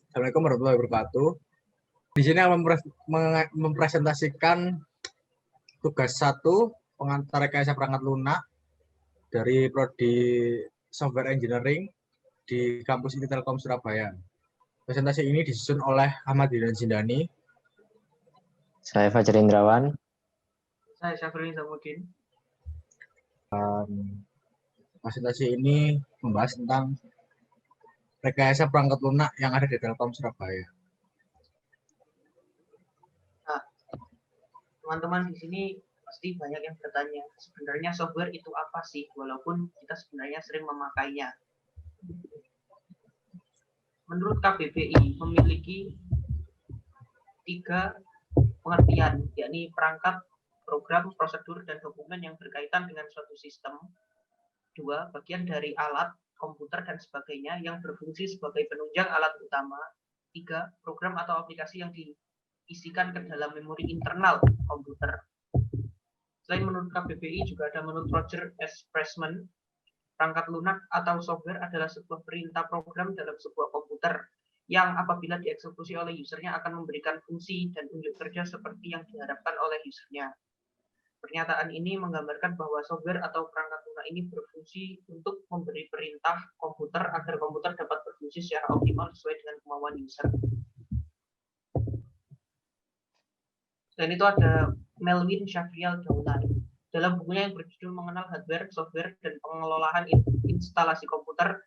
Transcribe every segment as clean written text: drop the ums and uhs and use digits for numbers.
Assalamualaikum warahmatullahi wabarakatuh. Di sini akan mempresentasikan tugas 1 pengantar rekayasa perangkat lunak dari Prodi Software Engineering di kampus ITB Telkom Surabaya. Presentasi ini disusun oleh Ahmad Didan Zindani. Saya Fajar Indrawan. Saya Syafrin Zamudin. Presentasi ini membahas tentang rekayasa perangkat lunak yang ada di Telkom Surabaya. Nah, teman-teman di sini pasti banyak yang bertanya, sebenarnya software itu apa sih? Walaupun kita sebenarnya sering memakainya. Menurut KBBI memiliki 3 pengertian, yakni perangkat, program, prosedur, dan dokumen yang berkaitan dengan suatu sistem. 2, bagian dari alat, komputer, dan sebagainya yang berfungsi sebagai penunjang alat utama. 3, program atau aplikasi yang diisikan ke dalam memori internal komputer. Selain menurut KBBI, juga ada menurut Roger S. Pressman, perangkat lunak atau software adalah sebuah perintah program dalam sebuah komputer yang apabila dieksekusi oleh usernya akan memberikan fungsi dan unjuk kerja seperti yang diharapkan oleh usernya. Pernyataan ini menggambarkan bahwa software atau perangkat lunak ini berfungsi untuk memberi perintah komputer agar komputer dapat berfungsi secara optimal sesuai dengan kemauan user. Dan itu ada Melvin Shafrial Daulani. Dalam bukunya yang berjudul Mengenal Hardware, Software, dan Pengelolaan Instalasi Komputer,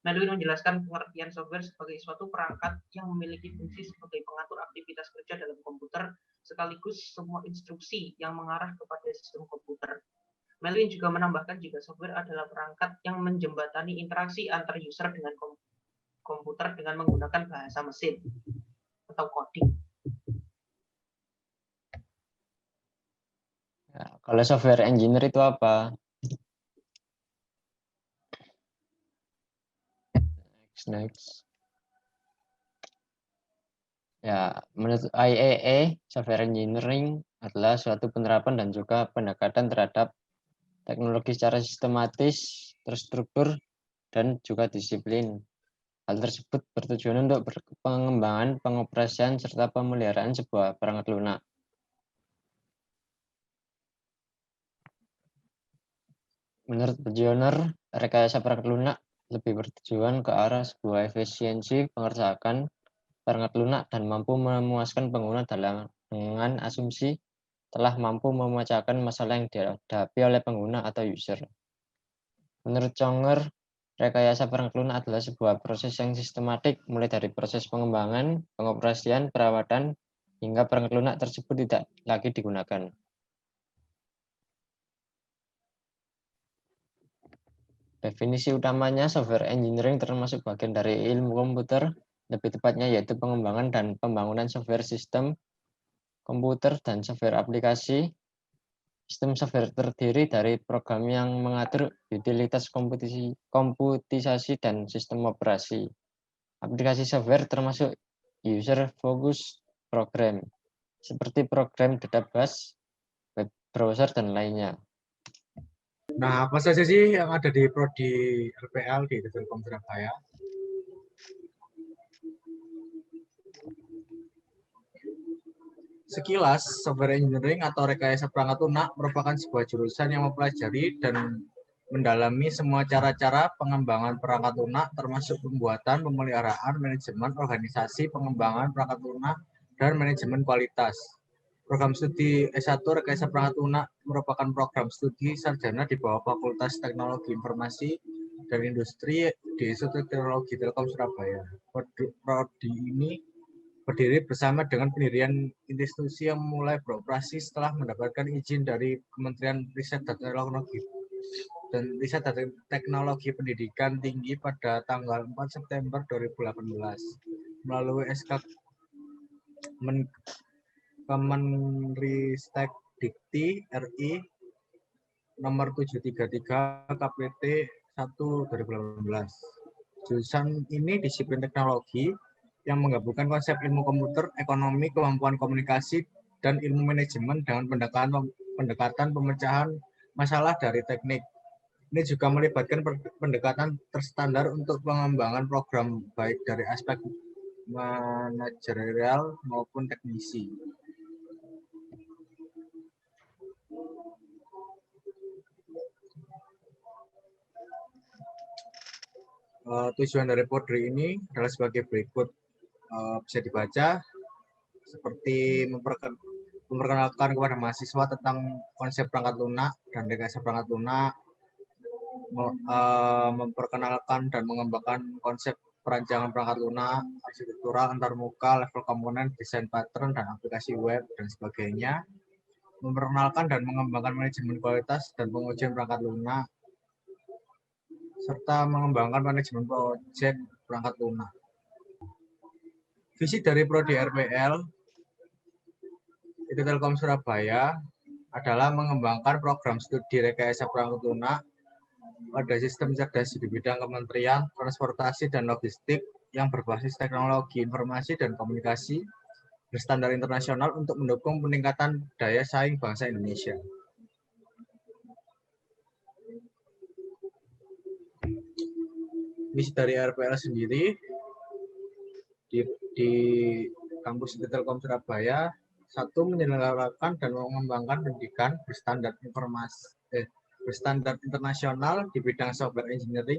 Melvin menjelaskan pengertian software sebagai suatu perangkat yang memiliki fungsi sebagai pengatur aktivitas kerja dalam komputer, sekaligus semua instruksi yang mengarah kepada sistem komputer. Melvin juga menambahkan jika software adalah perangkat yang menjembatani interaksi antar user dengan komputer dengan menggunakan bahasa mesin atau coding. Ya, kalau software engineer itu apa? Next. Ya, menurut IEE, software engineering adalah suatu penerapan dan juga pendekatan terhadap teknologi secara sistematis, terstruktur, dan juga disiplin. Hal tersebut bertujuan untuk pengembangan, pengoperasian, serta pemeliharaan sebuah perangkat lunak. Menurut Bioner, rekayasa perangkat lunak lebih bertujuan ke arah sebuah efisiensi pengerjaan perangkat lunak dan mampu memuaskan pengguna dengan asumsi telah mampu memecahkan masalah yang dihadapi oleh pengguna atau user. Menurut Conger, rekayasa perangkat lunak adalah sebuah proses yang sistematik mulai dari proses pengembangan, pengoperasian, perawatan, hingga perangkat lunak tersebut tidak lagi digunakan. Definisi utamanya software engineering termasuk bagian dari ilmu komputer, lebih tepatnya yaitu pengembangan dan pembangunan software sistem komputer dan software aplikasi. Sistem software terdiri dari program yang mengatur utilitas komputisasi dan sistem operasi. Aplikasi software termasuk user focused program, seperti program database, web browser, dan lainnya. Nah, apa saja sih yang ada di Prodi LPL di Telkom Surabaya? Sekilas, software engineering atau rekayasa perangkat lunak merupakan sebuah jurusan yang mempelajari dan mendalami semua cara-cara pengembangan perangkat lunak termasuk pembuatan, pemeliharaan, manajemen, organisasi, pengembangan perangkat lunak, dan manajemen kualitas. Program studi S1 Rekayasa Perangkat Lunak merupakan program studi sarjana di bawah Fakultas Teknologi Informasi dan Industri di Institut Teknologi Telkom Surabaya. Prodi ini berdiri bersama dengan pendirian institusi yang mulai beroperasi setelah mendapatkan izin dari Kementerian Riset dan Teknologi Pendidikan Tinggi pada tanggal 4 September 2018 melalui SK Kemenristek Dikti RI nomor 733 KPT 1 2018. Jurusan ini disiplin teknologi yang menggabungkan konsep ilmu komputer, ekonomi, kemampuan komunikasi, dan ilmu manajemen dengan pendekatan pemecahan masalah dari teknik. Ini juga melibatkan pendekatan terstandar untuk pengembangan program baik dari aspek manajerial maupun teknisi. Tujuan dari Podri ini adalah sebagai berikut. Bisa dibaca seperti memperkenalkan kepada mahasiswa tentang konsep perangkat lunak dan rekayasa perangkat lunak, memperkenalkan dan mengembangkan konsep perancangan perangkat lunak, arsitektural, antarmuka, level komponen, desain pattern, dan aplikasi web, dan sebagainya, memperkenalkan dan mengembangkan manajemen kualitas dan pengujian perangkat lunak, serta mengembangkan manajemen proyek perangkat lunak. Visi dari Prodi RPL IT Telkom Surabaya adalah mengembangkan program studi rekayasa perangkat lunak pada sistem cerdas di bidang kementerian, transportasi, dan logistik yang berbasis teknologi informasi dan komunikasi berstandar internasional untuk mendukung peningkatan daya saing bangsa Indonesia. Misi dari RPL sendiri di kampus IT Telkom Surabaya, satu, menyelenggarakan dan mengembangkan pendidikan berstandar berstandar internasional di bidang software engineering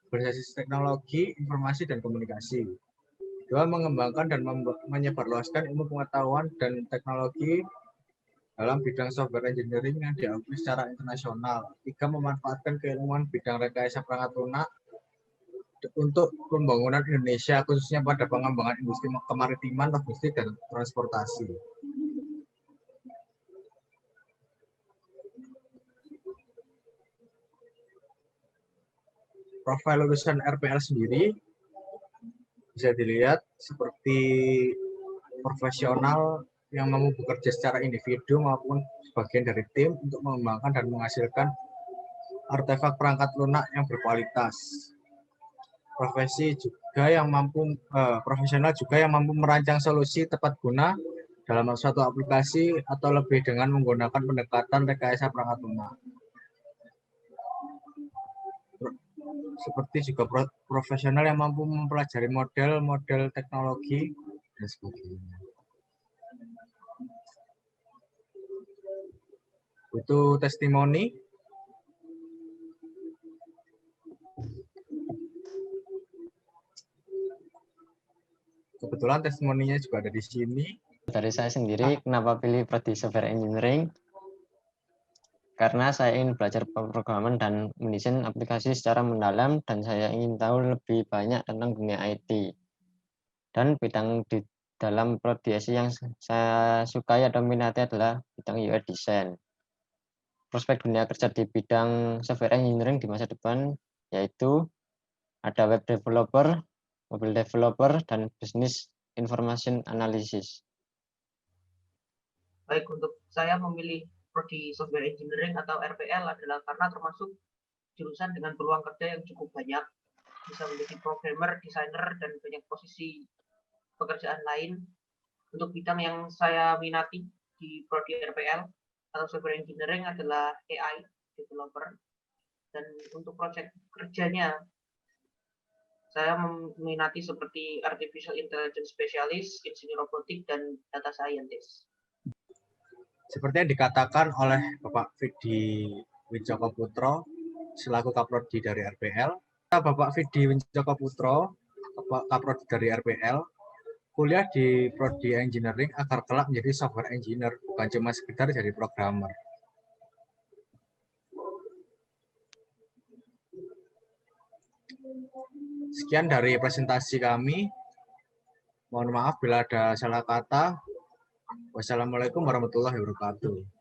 berbasis teknologi, informasi, dan komunikasi. Dua, mengembangkan dan menyebarluaskan ilmu pengetahuan dan teknologi dalam bidang software engineering yang diakui secara internasional. Tiga, memanfaatkan keilmuan bidang rekayasa perangkat lunak untuk pembangunan Indonesia, khususnya pada pengembangan industri kemaritiman, logistik, dan transportasi. Profil lulusan RPL sendiri bisa dilihat seperti profesional yang mampu bekerja secara individu maupun sebagian dari tim untuk mengembangkan dan menghasilkan artefak perangkat lunak yang berkualitas. Profesional juga yang mampu merancang solusi tepat guna dalam suatu aplikasi atau lebih dengan menggunakan pendekatan rekayasa perangkat lunak. Seperti juga profesional yang mampu mempelajari model-model teknologi dan sebagainya. Itu testimoni. Kebetulan testimoninya juga ada di sini. Dari saya sendiri, kenapa pilih Prodi Software Engineering? Karena saya ingin belajar pemrograman dan mendesain aplikasi secara mendalam, dan saya ingin tahu lebih banyak tentang dunia IT. Dan bidang di dalam prodi yang saya sukai atau minati adalah bidang UI design. Prospek dunia kerja di bidang software engineering di masa depan yaitu ada web developer, mobile developer, dan business information analysis. Baik, untuk saya memilih Prodi Software Engineering atau RPL adalah karena termasuk jurusan dengan peluang kerja yang cukup banyak, bisa menjadi programmer, desainer, dan banyak posisi pekerjaan lain. Untuk bidang yang saya minati di Prodi RPL atau Software Engineering adalah AI developer, dan untuk proyek kerjanya saya meminati seperti Artificial Intelligence Specialist, Engineer Robotik, dan Data Scientist. Seperti yang dikatakan oleh Bapak Vidi Wijoko Putro selaku Kaprodi dari RPL, Bapak Vidi Wijoko Putro, Kaprodi dari RPL, kuliah di Prodi Engineering agar kelak menjadi software engineer, bukan cuma sekedar jadi programmer. Sekian dari presentasi kami. Mohon maaf bila ada salah kata. Wassalamualaikum warahmatullahi wabarakatuh.